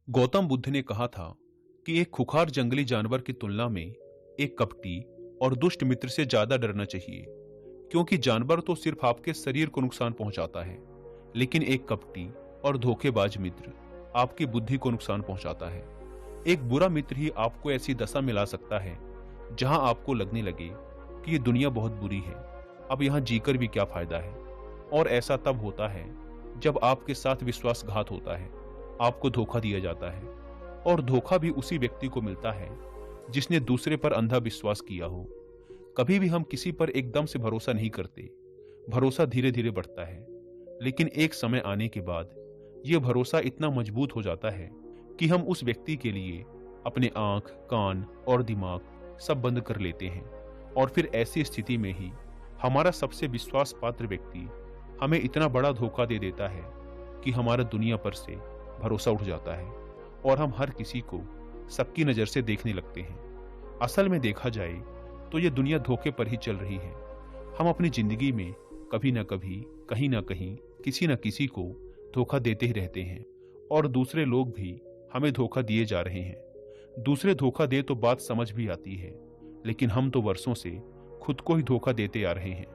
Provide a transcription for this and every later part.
गौतम बुद्ध ने कहा था कि एक खुखार जंगली जानवर की तुलना में एक कपटी और दुष्ट मित्र से ज्यादा डरना चाहिए, क्योंकि जानवर तो सिर्फ आपके शरीर को नुकसान पहुंचाता है, लेकिन एक कपटी और धोखेबाज मित्र आपकी बुद्धि को नुकसान पहुंचाता है। एक बुरा मित्र ही आपको ऐसी दशा में ला सकता है जहां आपको लगने लगे कि ये दुनिया बहुत बुरी है, अब यहां जीकर भी क्या फायदा है। और ऐसा तब होता है जब आपके साथ विश्वासघात होता है, आपको धोखा दिया जाता है, और धोखा भी उसी व्यक्ति को मिलता है जिसने दूसरे पर अंधा विश्वास किया हो। कभी भी हम किसी पर एकदम से भरोसा नहीं करते, भरोसा धीरे धीरे बढ़ता है, लेकिन एक समय आने के बाद यह भरोसा इतना मजबूत हो जाता है कि हम उस व्यक्ति के लिए अपने आंख, कान और दिमाग सब बंद कर लेते हैं। और फिर ऐसी स्थिति में ही हमारा सबसे विश्वास पात्र व्यक्ति हमें इतना बड़ा धोखा दे देता है कि हमारा दुनिया पर से भरोसा उठ जाता है और हम हर किसी को सबकी नजर से देखने लगते हैं। असल में देखा जाए तो ये दुनिया धोखे पर ही चल रही है। हम अपनी जिंदगी में कभी न कभी, कहीं ना कहीं, किसी न किसी को धोखा देते ही रहते हैं, और दूसरे लोग भी हमें धोखा दिए जा रहे हैं। दूसरे धोखा दे तो बात समझ भी आती है, लेकिन हम तो वर्षों से खुद को ही धोखा देते आ रहे हैं।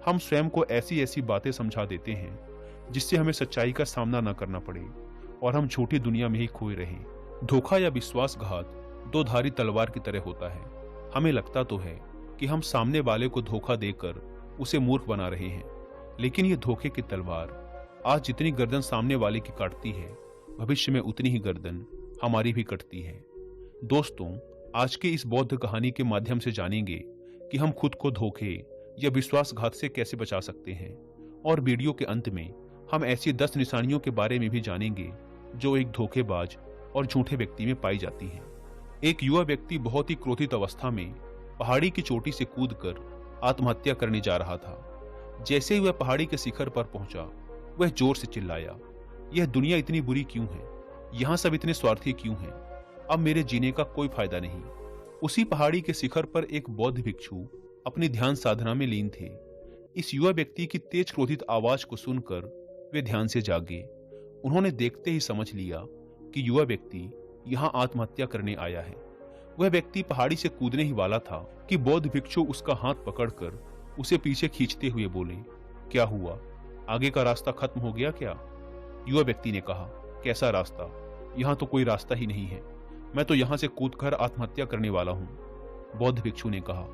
हम स्वयं को ऐसी ऐसी बातें समझा देते हैं जिससे हमें सच्चाई का सामना न करना पड़े और हम झूठी दुनिया में ही खोए रहें। धोखा या विश्वासघात दो धारी तलवार की तरह होता है। हमें लगता तो है कि हम सामने वाले को धोखा देकर उसे मूर्ख बना रहे हैं, लेकिन ये धोखे की तलवार आज जितनी गर्दन सामने वाले की काटती है, भविष्य में उतनी ही गर्दन हमारी भी कटती है। दोस्तों, आज की इस बौद्ध कहानी के माध्यम से जानेंगे कि हम खुद को धोखे या विश्वासघात से कैसे बचा सकते हैं, और वीडियो के अंत में हम ऐसी 10 निशानियों के बारे में भी जानेंगे जो एक धोखेबाज और झूठे व्यक्ति में पाई जाती हैं। एक युवा व्यक्ति बहुत ही क्रोधित अवस्था में पहाड़ी की चोटी से कूदकर आत्महत्या करने जा रहा था। जैसे ही वह पहाड़ी के शिखर पर पहुंचा, वह जोर से चिल्लाया, यह दुनिया इतनी बुरी क्यों है? यहाँ सब इतने स्वार्थी क्यों हैं? अब मेरे जीने का कोई फायदा नहीं। उसी पहाड़ी के शिखर पर एक बौद्ध भिक्षु अपनी ध्यान साधना में लीन थे। इस युवा व्यक्ति की तेज क्रोधित आवाज को सुनकर वे ध्यान से जागे। उन्होंने देखते ही समझ लिया कि युवा व्यक्ति यहाँ आत्महत्या करने आया है। वह व्यक्ति पहाड़ी से कूदने ही वाला था कि बौद्ध भिक्षु उसका हाथ पकड़कर उसे पीछे खींचते हुए बोले, क्या हुआ? आगे का रास्ता खत्म हो गया क्या? युवा व्यक्ति ने कहा, कैसा रास्ता? यहाँ तो कोई रास्ता ही नहीं है। मैं तो यहाँ से कूदकर आत्महत्या करने वाला हूँ। बौद्ध भिक्षु ने कहा,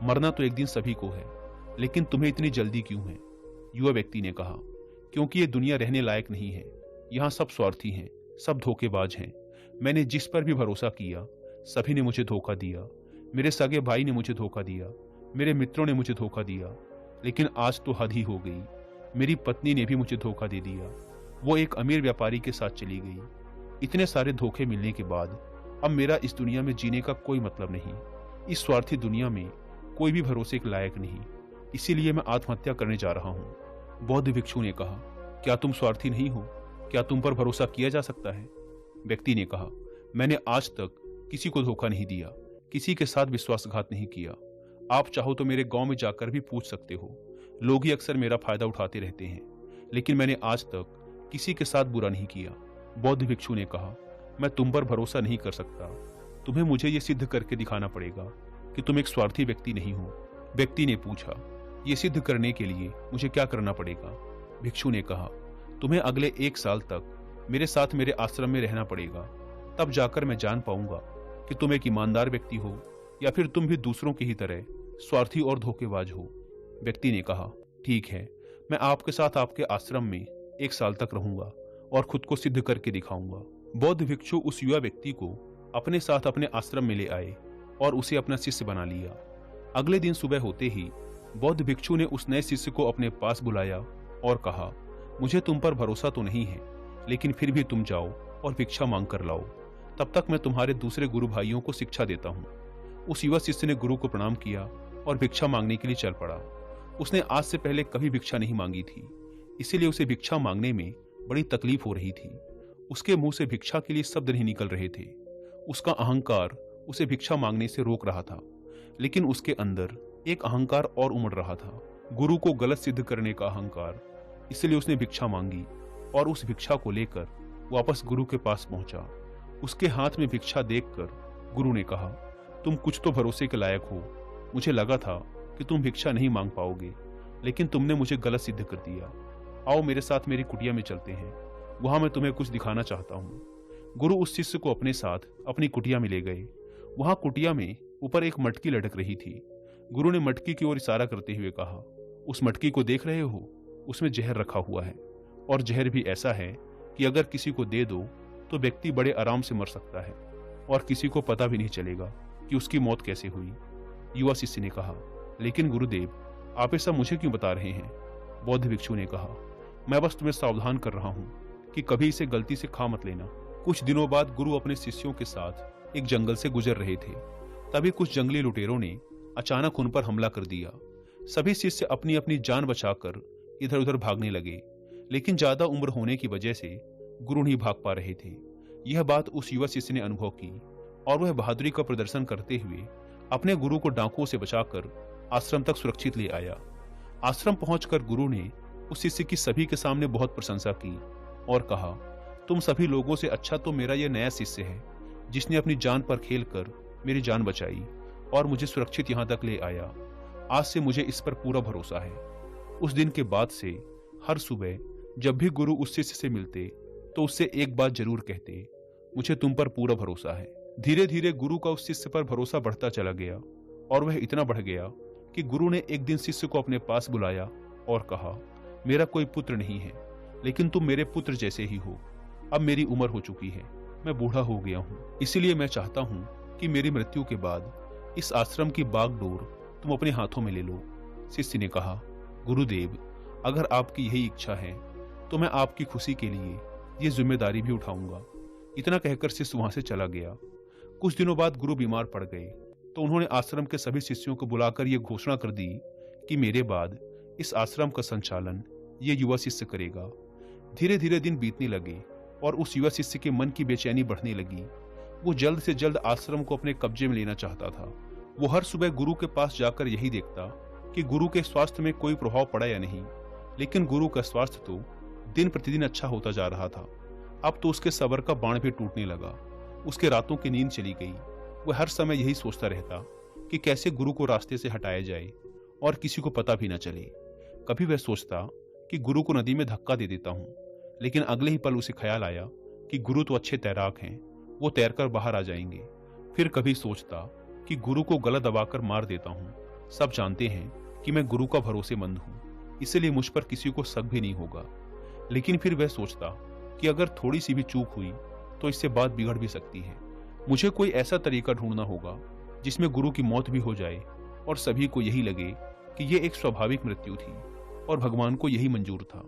मरना तो एक दिन सभी को है, लेकिन तुम्हें इतनी जल्दी क्यों है? युवा व्यक्ति ने कहा, क्योंकि ये दुनिया रहने लायक नहीं है। यहाँ सब स्वार्थी हैं, सब धोखेबाज हैं। मैंने जिस पर भी भरोसा किया, सभी ने मुझे धोखा दिया। मेरे सगे भाई ने मुझे धोखा दिया, मेरे मित्रों ने मुझे धोखा दिया, लेकिन आज तो हद ही हो गई। मेरी पत्नी ने भी मुझे धोखा दे दिया। वो एक अमीर व्यापारी के साथ चली गई। इतने सारे धोखे मिलने के बाद अब मेरा इस दुनिया में जीने का कोई मतलब नहीं। इस स्वार्थी दुनिया में कोई भी भरोसे के लायक नहीं, इसीलिए मैं आत्महत्या करने जा रहा हूँ। बौद्ध भिक्षु ने कहा, क्या तुम स्वार्थी नहीं हो? क्या तुम पर भरोसा किया जा सकता है? व्यक्ति ने कहा, मैंने आज तक किसी को धोखा नहीं दिया, किसी के साथ विश्वासघात नहीं किया। आप चाहो तो मेरे गांव में जाकर भी पूछ सकते हो। लोग ही अक्सर मेरा फायदा उठाते रहते हैं, लेकिन मैंने आज तक किसी के साथ बुरा नहीं किया। बौद्ध भिक्षु ने कहा, मैं तुम पर भरोसा नहीं कर सकता। तुम्हें मुझे यह सिद्ध करके दिखाना पड़ेगा कि तुम एक स्वार्थी व्यक्ति नहीं हो। व्यक्ति ने पूछा, यह सिद्ध करने के लिए मुझे क्या करना पड़ेगा? भिक्षु ने कहा, तुम्हें अगले 1 साल तक मेरे साथ मेरे आश्रम में रहना पड़ेगा। तब जाकर मैं जान पाऊंगा कि तुम एक ईमानदार व्यक्ति हो या फिर तुम भी दूसरों की ही तरह स्वार्थी और धोखेबाज हो। व्यक्ति ने कहा, ठीक है, मैं आपके साथ आपके आश्रम में 1 साल तक रहूंगा और खुद को सिद्ध करके दिखाऊंगा। बौद्ध भिक्षु उस युवा व्यक्ति को अपने साथ अपने आश्रम में ले आए और उसे अपना शिष्य बना लिया। अगले दिन सुबह होते ही बौद्ध भिक्षु ने उस नए शिष्य को अपने पास बुलाया और कहा, मुझे तुम पर भरोसा तो नहीं है, लेकिन फिर भी तुम जाओ और भिक्षा मांग कर लाओ। तब तक मैं तुम्हारे दूसरे गुरु भाइयों को शिक्षा देता हूँ। उस युवा शिष्य ने गुरु को प्रणाम किया और भिक्षा मांगने के लिए चल पड़ा। उसने आज से पहले कभी भिक्षा नहीं मांगी थी, इसीलिए उसे भिक्षा मांगने में बड़ी तकलीफ हो रही थी। उसके मुंह से भिक्षा के लिए शब्द नहीं निकल रहे थे। उसका अहंकार उसे भिक्षा मांगने से रोक रहा था, लेकिन उसके अंदर एक अहंकार और उमड़ रहा था, गुरु को गलत सिद्ध करने का अहंकार। इसलिए उसने भिक्षा मांगी और उस भिक्षा को लेकर वापस गुरु के पास पहुंचा उसके हाथ में भिक्षा देखकर गुरु ने कहा, तुम कुछ तो भरोसे के लायक हो। मुझे लगा था कि तुम भिक्षा नहीं मांग पाओगे, लेकिन तुमने मुझे गलत सिद्ध कर दिया। आओ मेरे साथ मेरी कुटिया में चलते हैं, वहां मैं तुम्हें कुछ दिखाना चाहता हूँ। गुरु उस शिष्य को अपने साथ अपनी कुटिया में ले गए। वहां कुटिया में ऊपर एक मटकी लटक रही थी। गुरु ने मटकी की ओर इशारा करते हुए कहा, उस मटकी को देख रहे हो? उसमें जहर रखा हुआ है, और जहर भी ऐसा है कि अगर किसी को दे दो तो व्यक्ति बड़े आराम से मर सकता है, और किसी को पता भी नहीं चलेगा कि उसकी मौत कैसे हुई। युवा शिष्य ने कहा, लेकिन गुरुदेव, आप ऐसा मुझे क्यों बता रहे हैं? बौद्ध भिक्षु ने कहा, मैं बस तुम्हें सावधान कर रहा हूँ कि कभी इसे गलती से खा मत लेना। कुछ दिनों बाद गुरु अपने शिष्यों के साथ एक जंगल से गुजर रहे थे। तभी कुछ जंगली लुटेरों ने अचानक उन पर हमला कर दिया। सभी शिष्य अपनी अपनी जान बचाकर इधर उधर भागने लगे, लेकिन ज्यादा उम्र होने की वजह से गुरु नहीं भाग पा रहे थे। यह बात उस युवा शिष्य ने अनुभव की, और वह बहादुरी का प्रदर्शन करते हुए अपने गुरु को डाकुओं से बचाकर आश्रम तक सुरक्षित ले आया। आश्रम पहुंचकर गुरु ने उस शिष्य की सभी के सामने बहुत प्रशंसा की और कहा, तुम सभी लोगों से अच्छा तो मेरा यह नया शिष्य है, जिसने अपनी जान पर खेलकर मेरी जान बचाई और मुझे सुरक्षित यहां तक ले आया। आज से मुझे इस पर पूरा भरोसा है। उस दिन के बाद से हर सुबह जब भी गुरु उस शिष्य से मिलते तो उससे एक बात जरूर कहते, मुझे तुम पर पूरा भरोसा है। धीरे धीरे गुरु का उस शिष्य पर भरोसा बढ़ता चला गया, और वह इतना बढ़ गया कि गुरु ने एक दिन शिष्य को अपने पास बुलाया और कहा, मेरा कोई पुत्र नहीं है, लेकिन तुम मेरे पुत्र जैसे ही हो। अब मेरी उम्र हो चुकी है, मैं बूढ़ा हो गया हूँ, इसीलिए मैं चाहता हूँ कि मेरी मृत्यु के बाद इस आश्रम की बागडोर तुम अपने हाथों में ले लो। शिष्य ने कहा, गुरुदेव, अगर आपकी यही इच्छा है तो मैं आपकी खुशी के लिए ये जिम्मेदारी भी उठाऊंगा। इतना कहकर शिष्य वहां से चला गया। कुछ दिनों बाद गुरु बीमार पड़ गए, तो उन्होंने आश्रम के सभी शिष्यों को बुलाकर यह घोषणा कर दी कि मेरे बाद इस आश्रम का संचालन ये युवा शिष्य करेगा। धीरे धीरे दिन बीतने लगे और उस युवा शिष्य के मन की बेचैनी बढ़ने लगी। वो जल्द से जल्द आश्रम को अपने कब्जे में लेना चाहता था। वो हर सुबह गुरु के पास जाकर यही देखता कि गुरु के स्वास्थ्य में कोई प्रभाव पड़ा या नहीं, लेकिन गुरु का स्वास्थ्य तो दिन प्रतिदिन अच्छा होता जा रहा था। अब तो उसके सब्र का बाण भी टूटने लगा। उसके रातों की नींद चली गई। वह हर समय यही सोचता रहता कि कैसे गुरु को रास्ते से हटाया जाए और किसी को पता भी न चले। कभी वह सोचता कि गुरु को नदी में धक्का दे देता हूँ, लेकिन अगले ही पल उसे ख्याल आया कि गुरु तो अच्छे तैराक हैं, वो तैरकर बाहर आ जाएंगे। फिर कभी सोचता कि गुरु को गला दबाकर मार देता हूँ, सब जानते हैं कि मैं गुरु का भरोसेमंद हूँ, इसलिए मुझ पर किसी को शक भी नहीं होगा। लेकिन फिर वह सोचता कि अगर थोड़ी सी भी चूक हुई तो इससे बात बिगड़ भी सकती है। मुझे कोई ऐसा तरीका ढूंढना होगा जिसमें गुरु की मौत भी हो जाए और सभी को यही लगे कि यह एक स्वाभाविक मृत्यु थी और भगवान को यही मंजूर था।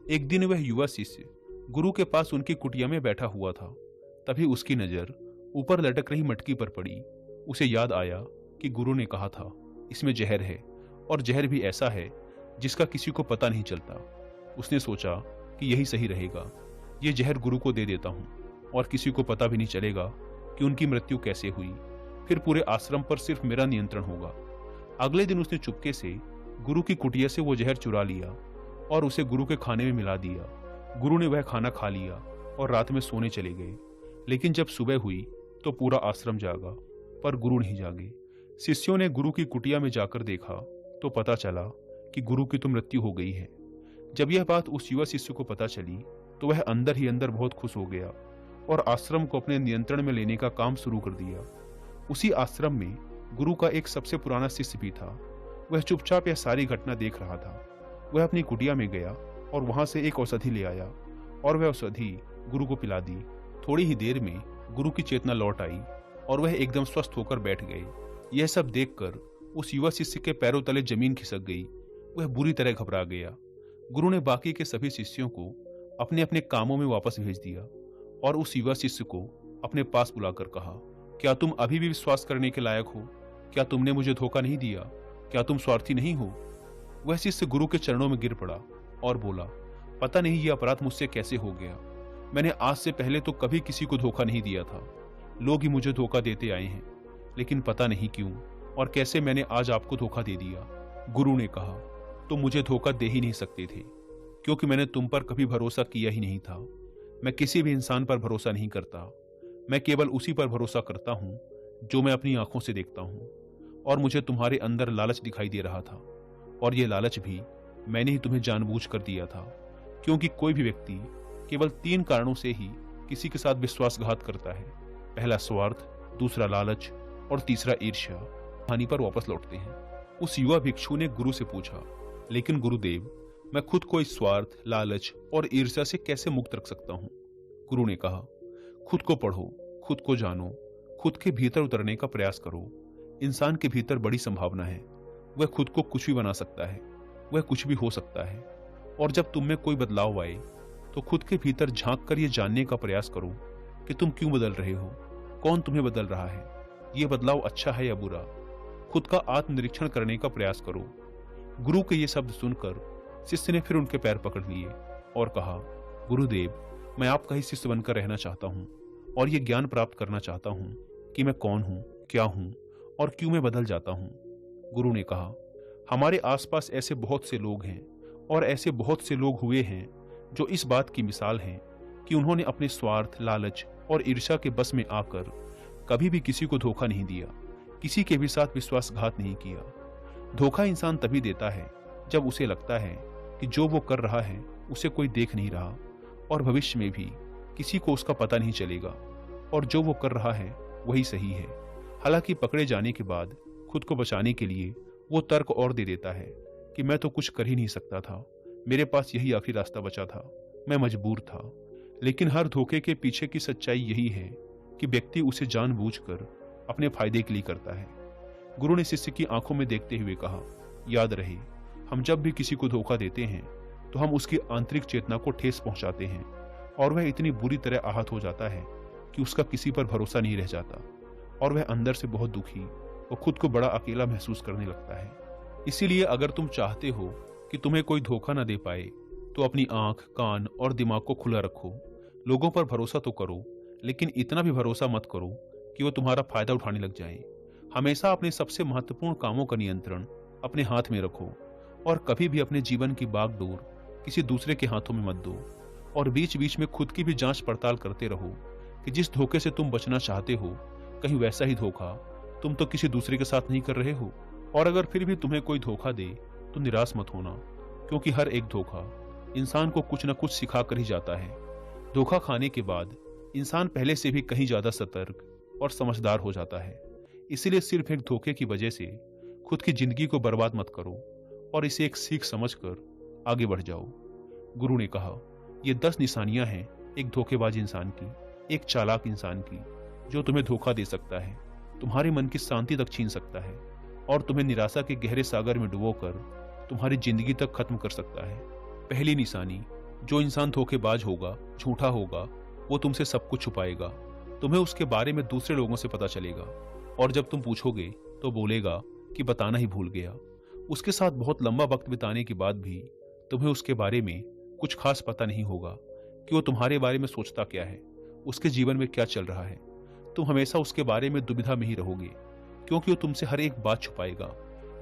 एक दिन वह युवा शिष्य गुरु के पास उनकी कुटिया में बैठा हुआ था। तभी उसकी नजर ऊपर लटक रही मटकी पर पड़ी। उसे याद आया कि गुरु ने कहा था, इसमें जहर है, और जहर भी ऐसा है जिसका किसी को पता नहीं चलता। उसने सोचा कि यही सही रहेगा, ये जहर गुरु को दे देता हूँ और किसी को पता भी नहीं चलेगा कि उनकी मृत्यु कैसे हुई। फिर पूरे आश्रम पर सिर्फ मेरा नियंत्रण होगा। अगले दिन उसने चुपके से गुरु की कुटिया से वो जहर चुरा लिया और उसे गुरु के खाने में मिला दिया। गुरु ने वह खाना खा लिया और रात में सोने चले गए। लेकिन जब सुबह हुई तो पूरा आश्रम जागा, पर गुरु नहीं जागे। शिष्यों ने गुरु की कुटिया में जाकर देखा तो पता चला कि गुरु की तो मृत्यु हो गई है। जब यह बात उस युवा शिष्य को पता चली तो वह अंदर ही अंदर बहुत खुश हो गया और आश्रम को अपने नियंत्रण में लेने का काम शुरू कर दिया। उसी आश्रम में गुरु का एक सबसे पुराना शिष्य भी था। वह चुपचाप यह सारी घटना देख रहा था। वह अपनी कुटिया में गया और वहां से एक औषधि ले आया और वह औषधि गुरु को पिला दी। थोड़ी ही देर में गुरु की चेतना लौट आई और वह एकदम स्वस्थ होकर बैठ गए। यह सब देखकर उस युवा शिष्य के पैरों तले जमीन खिसक गई। वह बुरी तरह घबरा गया। गुरु ने बाकी के सभी शिष्यों को अपने अपने कामों में वापस भेज दिया और उस युवा शिष्य को अपने पास बुलाकर कहा, क्या तुम अभी भी विश्वास करने के लायक हो? क्या तुमने मुझे धोखा नहीं दिया? क्या तुम स्वार्थी नहीं हो? वह शिष्य गुरु के चरणों में गिर पड़ा और बोला, पता नहीं ये अपराध मुझसे कैसे हो गया। मैंने आज से पहले तो कभी किसी को धोखा नहीं दिया था। लोग ही मुझे धोखा देते आए हैं, लेकिन पता नहीं क्यों और कैसे मैंने आज आपको धोखा दे दिया। गुरु ने कहा, तुम मुझे धोखा दे ही नहीं सकते थे, क्योंकि मैंने तुम पर कभी भरोसा किया ही नहीं था। मैं किसी भी इंसान पर भरोसा नहीं करता। मैं केवल उसी पर भरोसा करता हूं जो मैं अपनी आंखों से देखता हूं, और मुझे तुम्हारे अंदर लालच दिखाई दे रहा था, और यह लालच भी मैंने ही तुम्हें जानबूझकर दिया था, क्योंकि कोई भी व्यक्ति केवल 3 कारणों से ही किसी के साथ विश्वासघात करता है। पहला स्वार्थ, दूसरा लालच और तीसरा ईर्ष्या। कहानी पर वापस लौटते हैं। उस युवा भिक्षु ने गुरु से पूछा, लेकिन गुरुदेव, मैं खुद को इस स्वार्थ, लालच और ईर्ष्या से कैसे मुक्त रख सकता हूं? गुरु ने कहा, खुद को पढ़ो, खुद को जानो, खुद के भीतर उतरने का प्रयास करो। इंसान के भीतर बड़ी संभावना है। वह खुद को कुछ भी बना सकता है, वह कुछ भी हो सकता है। और जब तुम में कोई बदलाव आए तो खुद के भीतर झांक कर यह जानने का प्रयास करो कि तुम क्यों बदल रहे हो, कौन तुम्हें बदल रहा है, यह बदलाव अच्छा है या बुरा। खुद का आत्मनिरीक्षण करने का प्रयास करो। गुरु के ये शब्द सुनकर शिष्य ने फिर उनके पैर पकड़ लिए और कहा, गुरुदेव, मैं आपका ही शिष्य बनकर रहना चाहता हूँ और ये ज्ञान प्राप्त करना चाहता हूँ कि मैं कौन हूँ, क्या हूँ और क्यों मैं बदल जाता हूँ। गुरु ने कहा, हमारे आसपास ऐसे बहुत से लोग हैं और ऐसे बहुत से लोग हुए हैं जो इस बात की मिसाल हैं कि उन्होंने अपने स्वार्थ, लालच और ईर्ष्या के बस में आकर कभी भी किसी को धोखा नहीं दिया, किसी के भी साथ विश्वासघात नहीं किया। धोखा इंसान तभी देता है जब उसे लगता है कि जो वो कर रहा है उसे कोई देख नहीं रहा और भविष्य में भी किसी को उसका पता नहीं चलेगा और जो वो कर रहा है वही सही है। हालांकि पकड़े जाने के बाद खुद को बचाने के लिए वो तर्क और दे देता है कि मैं तो कुछ कर ही नहीं सकता था, मेरे पास यही आखिरी रास्ता बचा था, मैं मजबूर था। लेकिन हर धोखे के पीछे की सच्चाई यही है कि व्यक्ति उसे जानबूझकर अपने फायदे के लिए करता है। गुरु ने शिष्य की आंखों में देखते हुए कहा, याद रहे, हम जब भी किसी को धोखा देते हैं तो हम उसकी आंतरिक चेतना को ठेस पहुंचाते हैं और वह इतनी बुरी तरह आहत हो जाता है कि उसका किसी पर भरोसा नहीं रह जाता और वह अंदर से बहुत दुखी और खुद को बड़ा अकेला महसूस करने लगता है। इसीलिए अगर तुम चाहते हो कि तुम्हें कोई धोखा न दे पाए तो अपनी आंख, कान और दिमाग को खुला रखो। लोगों पर भरोसा तो करो, लेकिन इतना भी भरोसा मत करो कि वो तुम्हारा फायदा उठाने लग जाएं। हमेशा अपने सबसे महत्वपूर्ण कामों का नियंत्रण अपने हाथ में रखो और कभी भी अपने जीवन की बागडोर किसी दूसरे के हाथों में मत दो। और बीच बीच में खुद की भी जांच पड़ताल करते रहो कि जिस धोखे से तुम बचना चाहते हो कहीं वैसा ही धोखा तुम तो किसी दूसरे के साथ नहीं कर रहे हो। और अगर फिर भी तुम्हें कोई धोखा दे तो निराश मत होना, क्योंकि हर एक धोखा इंसान को कुछ न कुछ सिखा कर ही जाता है। धोखा खाने के बाद इंसान पहले से भी कहीं ज्यादा सतर्क और समझदार हो जाता है। इसीलिए सिर्फ एक धोखे की वजह से खुद की जिंदगी को बर्बाद मत करो और इसे एक सीख समझकर आगे बढ़ जाओ। गुरु ने कहा, ये 10 निशानियां हैं एक धोखेबाज इंसान की, एक चालाक इंसान की, जो तुम्हें धोखा दे सकता है, तुम्हारे मन की शांति तक छीन सकता है और तुम्हें निराशा के गहरे सागर में डुबोकर तुम्हारी जिंदगी तक खत्म कर सकता है। पहली निशानी, जो इंसान धोखेबाज होगा, झूठा होगा, वो तुमसे सब कुछ छुपाएगा। तुम्हें उसके बारे में दूसरे लोगों से पता चलेगा और जब तुम पूछोगे तो बोलेगा कि बताना ही भूल गया। उसके साथ बहुत लंबा वक्त बिताने के बाद भी तुम्हें उसके बारे में कुछ खास पता नहीं होगा कि वो तुम्हारे बारे में सोचता क्या है, उसके जीवन में क्या चल रहा है। तुम हमेशा उसके बारे में दुविधा में ही रहोगे, क्योंकि वो तुमसे हर एक बात छुपाएगा,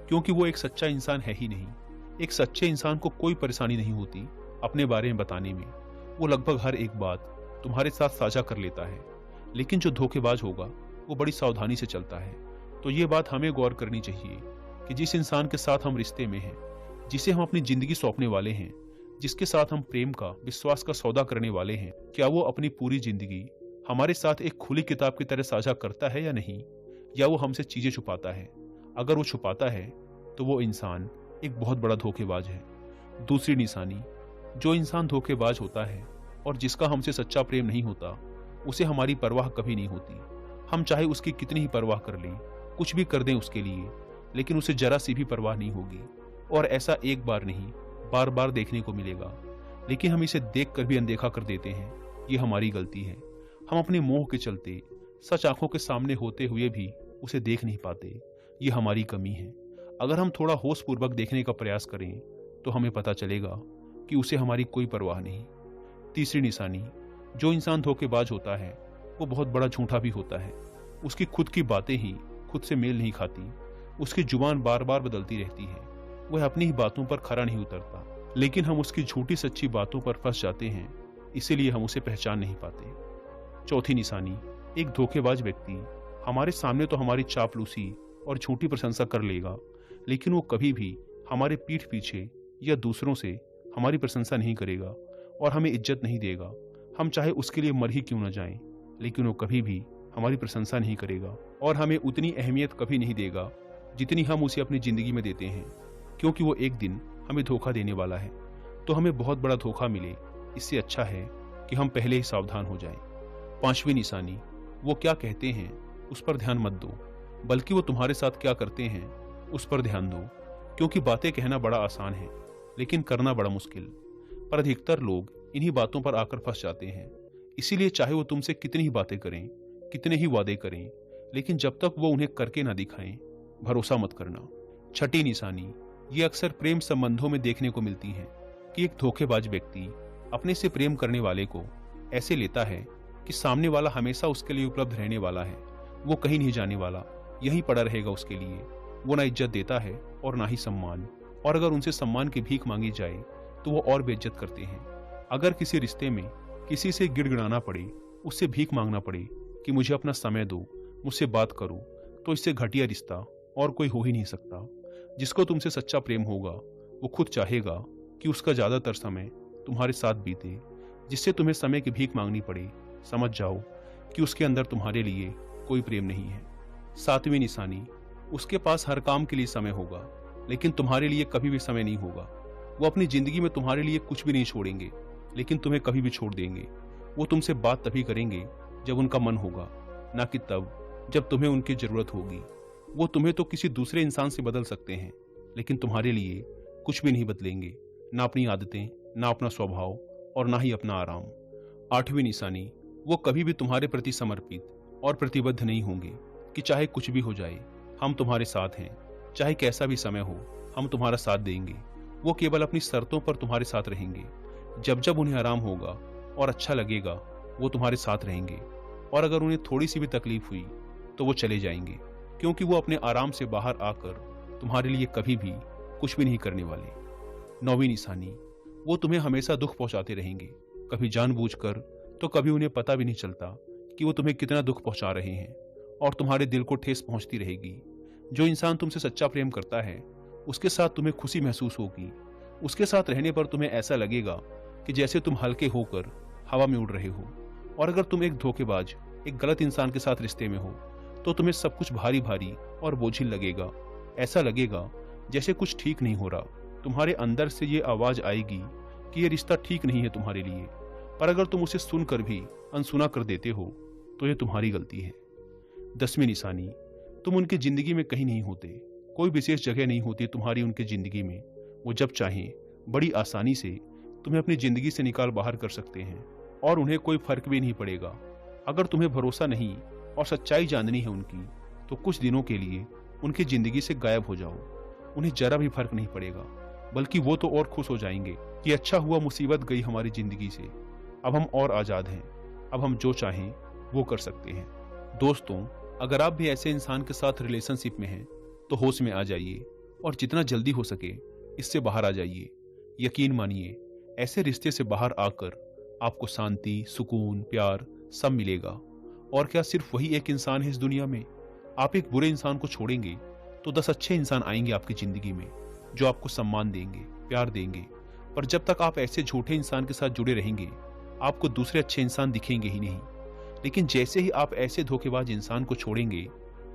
क्योंकि वो एक सच्चा इंसान है ही नहीं। एक सच्चे इंसान को कोई परेशानी नहीं होती अपने बारे में बताने में। वो लगभग हर एक बात तुम्हारे साथ साझा कर लेता है। लेकिन जो धोखेबाज होगा वो बड़ी सावधानी से चलता है। तो ये बात हमें गौर करनी चाहिए कि जिस इंसान के साथ हम रिश्ते में हैं, जिसे हम अपनी जिंदगी सौंपने वाले हैं, जिसके साथ हम प्रेम का, विश्वास का सौदा करने वाले हैं, क्या वो अपनी पूरी जिंदगी हमारे साथ एक खुली किताब की तरह साझा करता है या नहीं, या वो हमसे चीजें छुपाता है। अगर वो छुपाता है तो वो इंसान एक बहुत बड़ा धोखेबाज है। दूसरी निशानी, जो इंसान धोखेबाज होता है और जिसका हमसे सच्चा प्रेम नहीं होता, उसे हमारी परवाह कभी नहीं होती। हम चाहे उसकी कितनी ही परवाह कर लें, कुछ भी कर दें उसके लिए, लेकिन उसे जरा सी भी परवाह नहीं होगी। और ऐसा एक बार नहीं, बार बार देखने को मिलेगा। लेकिन हम इसे देख कर भी अनदेखा कर देते हैं। ये हमारी गलती है। हम अपने मोह के चलते सच आंखों के सामने होते हुए भी उसे देख नहीं पाते। ये हमारी कमी है। अगर हम थोड़ा होशपूर्वक देखने का प्रयास करें तो हमें पता चलेगा कि उसे हमारी कोई परवाह नहीं। तीसरी निशानी, जो इंसान धोखेबाज होता है वो बहुत बड़ा झूठा भी होता है। उसकी खुद की बातें ही खुद से मेल नहीं खाती। उसकी जुबान बार बार बदलती रहती है। वह अपनी ही बातों पर खरा नहीं उतरता, लेकिन हम उसकी झूठी सच्ची बातों पर फंस जाते हैं। इसीलिए हम उसे पहचान नहीं पाते। चौथी निशानी, एक धोखेबाज व्यक्ति हमारे सामने तो हमारी चापलूसी और झूठी प्रशंसा कर लेगा, लेकिन वो कभी भी हमारे पीठ पीछे या दूसरों से हमारी प्रशंसा नहीं करेगा और हमें इज्जत नहीं देगा। हम चाहे उसके लिए मर ही क्यों न जाएं, लेकिन वो कभी भी हमारी प्रशंसा नहीं करेगा और हमें उतनी अहमियत कभी नहीं देगा जितनी हम उसे अपनी जिंदगी में देते हैं, क्योंकि वो एक दिन हमें धोखा देने वाला है। तो हमें बहुत बड़ा धोखा मिले, इससे अच्छा है कि हम पहले ही सावधान हो जाएं। 5वीं निशानी, वो क्या कहते हैं उस पर ध्यान मत दो, बल्कि वो तुम्हारे साथ क्या करते हैं उस पर ध्यान दो, क्योंकि बातें कहना बड़ा आसान है लेकिन करना बड़ा मुश्किल। पर अधिकतर लोग इन्हीं बातों पर आकर फंस जाते हैं। इसीलिए चाहे वो तुमसे कितनी ही बातें करें, कितने ही वादे करें, लेकिन जब तक वो उन्हें करके ना दिखाएं, भरोसा मत करना। 6ठी निशानी, ये अक्सर प्रेम संबंधों में देखने को मिलती है कि एक धोखेबाज व्यक्ति अपने से प्रेम करने वाले को ऐसे लेता है कि सामने वाला हमेशा उसके लिए उपलब्ध रहने वाला है, वो कहीं नहीं जाने वाला, यहीं पड़ा रहेगा उसके लिए। वो ना इज्जत देता है और ना ही सम्मान, और अगर उनसे सम्मान की भीख मांगी जाए तो वो और बेइज्जत करते हैं। अगर किसी रिश्ते में किसी से गिड़गिड़ाना पड़े, उससे भीख मांगना पड़े कि मुझे अपना समय दो, मुझसे बात करो, तो इससे घटिया रिश्ता और कोई हो ही नहीं सकता। जिसको तुमसे सच्चा प्रेम होगा वो खुद चाहेगा कि उसका ज्यादातर समय तुम्हारे साथ बीते। जिससे तुम्हें समय की भीख मांगनी पड़े, समझ जाओ कि उसके अंदर तुम्हारे लिए कोई प्रेम नहीं है। 7वीं निशानी, उसके पास हर काम के लिए समय होगा, लेकिन तुम्हारे लिए कभी भी समय नहीं होगा। वो अपनी जिंदगी में तुम्हारे लिए कुछ भी नहीं छोड़ेंगे, लेकिन तुम्हें कभी भी छोड़ देंगे। वो तुमसे बात तभी करेंगे जब उनका मन होगा, ना कि तब जब तुम्हें उनकी जरूरत होगी। वो तुम्हें तो किसी दूसरे इंसान से बदल सकते हैं, लेकिन तुम्हारे लिए कुछ भी नहीं बदलेंगे, ना अपनी आदतें, ना अपना स्वभाव और ना ही अपना आराम। 8वीं निशानी, वो कभी भी तुम्हारे प्रति समर्पित और प्रतिबद्ध नहीं होंगे कि चाहे कुछ भी हो जाए, हम तुम्हारे साथ हैं, चाहे कैसा भी समय हो, हम तुम्हारा साथ देंगे। वो केवल अपनी शर्तों पर तुम्हारे साथ रहेंगे। जब जब उन्हें आराम होगा और अच्छा लगेगा, वो तुम्हारे साथ रहेंगे, और अगर उन्हें थोड़ी सी भी तकलीफ हुई तो वो चले जाएंगे, क्योंकि वो अपने आराम से बाहर आकर तुम्हारे लिए कभी भी कुछ भी नहीं करने वाले। 9वीं निशानी, वो तुम्हें हमेशा दुख पहुंचाते रहेंगे, कभी जानबूझकर तो कभी उन्हें पता भी नहीं चलता कि वो तुम्हें कितना दुख पहुंचा रहे हैं, और तुम्हारे दिल को ठेस पहुंचती रहेगी। जो इंसान तुमसे सच्चा प्रेम करता है, उसके साथ तुम्हें खुशी महसूस होगी। उसके साथ रहने पर तुम्हें ऐसा लगेगा कि जैसे तुम हल्के होकर हवा में उड़ रहे हो। और अगर तुम एक धोखेबाज, एक गलत इंसान के साथ रिश्ते में हो, तो तुम्हें सब कुछ भारी भारी और बोझिल लगेगा। ऐसा लगेगा जैसे कुछ ठीक नहीं हो रहा। तुम्हारे अंदर से ये आवाज आएगी कि ये रिश्ता ठीक नहीं है तुम्हारे लिए। पर अगर तुम उसे सुनकर भी अनसुना कर देते हो तो ये तुम्हारी गलती है। 10वीं निशानी, तुम उनकी जिंदगी में कहीं नहीं होते, कोई विशेष जगह नहीं होती तुम्हारी उनकी जिंदगी में। वो जब चाहें बड़ी आसानी से तुम्हें अपनी जिंदगी से निकाल बाहर कर सकते हैं, और उन्हें कोई फर्क भी नहीं पड़ेगा। अगर तुम्हें भरोसा नहीं और सच्चाई जाननी है उनकी, तो कुछ दिनों के लिए उनकी जिंदगी से गायब हो जाओ। उन्हें जरा भी फर्क नहीं पड़ेगा, बल्कि वो तो और खुश हो जाएंगे कि अच्छा हुआ मुसीबत गई हमारी जिंदगी से, अब हम और आजाद हैं, अब हम जो चाहें वो कर सकते हैं। दोस्तों, अगर आप भी ऐसे इंसान के साथ रिलेशनशिप में हैं तो होश में आ जाइए और जितना जल्दी हो सके इससे बाहर आ जाइए। यकीन मानिए, ऐसे रिश्ते से बाहर आकर आपको शांति, सुकून, प्यार सब मिलेगा। और क्या सिर्फ वही एक इंसान है इस दुनिया में? आप एक बुरे इंसान को छोड़ेंगे तो 10 अच्छे इंसान आएंगे आपकी जिंदगी में, जो आपको सम्मान देंगे, प्यार देंगे। पर जब तक आप ऐसे झूठे इंसान के साथ जुड़े रहेंगे, आपको दूसरे अच्छे इंसान दिखेंगे ही नहीं। लेकिन जैसे ही आप ऐसे धोखेबाज इंसान को छोड़ेंगे,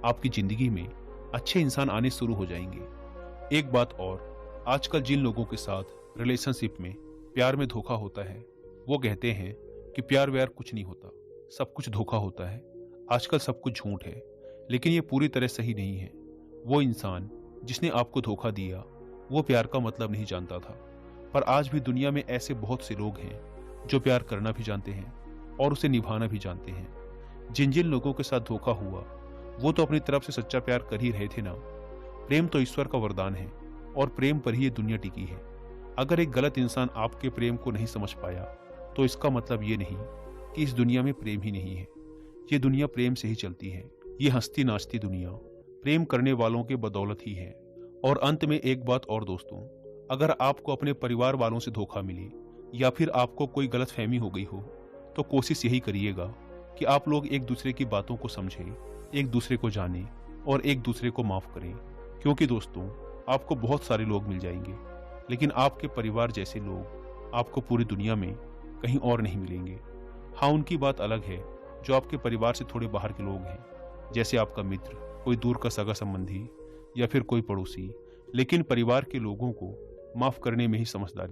आपकी जिंदगी में अच्छे इंसान आने शुरू हो जाएंगे। एक बात और, आजकल जिन लोगों के साथ रिलेशनशिप में, प्यार में धोखा होता है, वो कहते हैं कि प्यार व्यार कुछ नहीं होता, सब कुछ धोखा होता है, आजकल सब कुछ झूठ है। लेकिन ये पूरी तरह सही नहीं है। वो इंसान जिसने आपको धोखा दिया, वो प्यार का मतलब नहीं जानता था। पर आज भी दुनिया में ऐसे बहुत से लोग हैं जो प्यार करना भी जानते हैं और उसे निभाना भी जानते हैं। जिन जिन लोगों के साथ धोखा हुआ, वो तो अपनी तरफ से सच्चा प्यार कर ही रहे थे ना। प्रेम तो ईश्वर का वरदान है, और प्रेम पर ही ये दुनिया टिकी है। अगर एक गलत इंसान आपके प्रेम को नहीं समझ पाया, तो इसका मतलब ये नहीं कि इस दुनिया में प्रेम ही नहीं है। ये दुनिया प्रेम से ही चलती है। ये हंसती नाचती दुनिया प्रेम करने वालों के बदौलत ही है। और अंत में एक बात और दोस्तों, अगर आपको अपने परिवार वालों से धोखा मिले या फिर आपको कोई गलत फहमी हो गई हो, तो कोशिश यही करिएगा कि आप लोग एक दूसरे की बातों को समझें, एक दूसरे को जानें और एक दूसरे को माफ करें। क्योंकि दोस्तों, आपको बहुत सारे लोग मिल जाएंगे, लेकिन आपके परिवार जैसे लोग आपको पूरी दुनिया में कहीं और नहीं मिलेंगे। हाँ, उनकी बात अलग है जो आपके परिवार से थोड़े बाहर के लोग हैं, जैसे आपका मित्र, कोई दूर का सगा संबंधी या फिर कोई पड़ोसी। लेकिन परिवार के लोगों को माफ करने में ही समझदारी